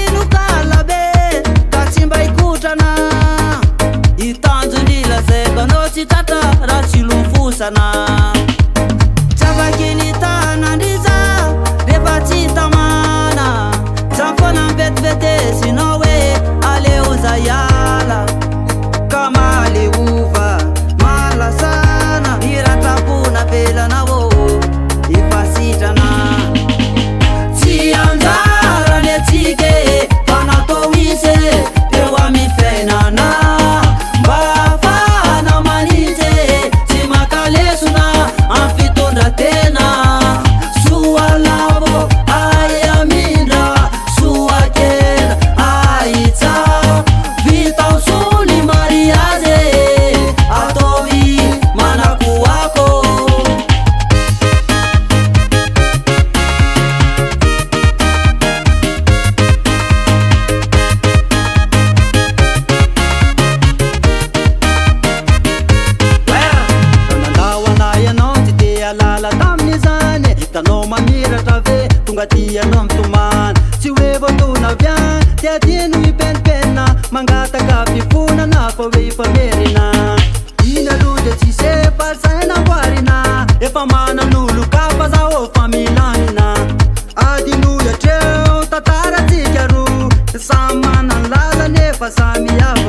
inokalabe ka tsy mba ikotrana itanjony lazakanao tsy tratra raha tsy lofosana tsy afaky nitanandriza rehefa tsy tamana zamfona mivetivetesinao hoe aleo zayala ka maleova malasana iratrapona velanao ifasitrana tsy anjarany atsike fanatao isy eo amy fiainana mba afana manitsy tsy makalesona amy fitondratena soalavo ay amindra soakela aitsa vitao sony mariazy ataovy manakoako hitanao mamiratra ve tonga tianao mitomana tsy hoe voatonavian tiatiano ipenipena mangataka fifonana fa hoe ifamerina ina aloha de tsy sepasaina voarina efa manan'olo kafa zao fa milamina adinoy atreo tantaratsika ro samy manany lala nefa samy hafa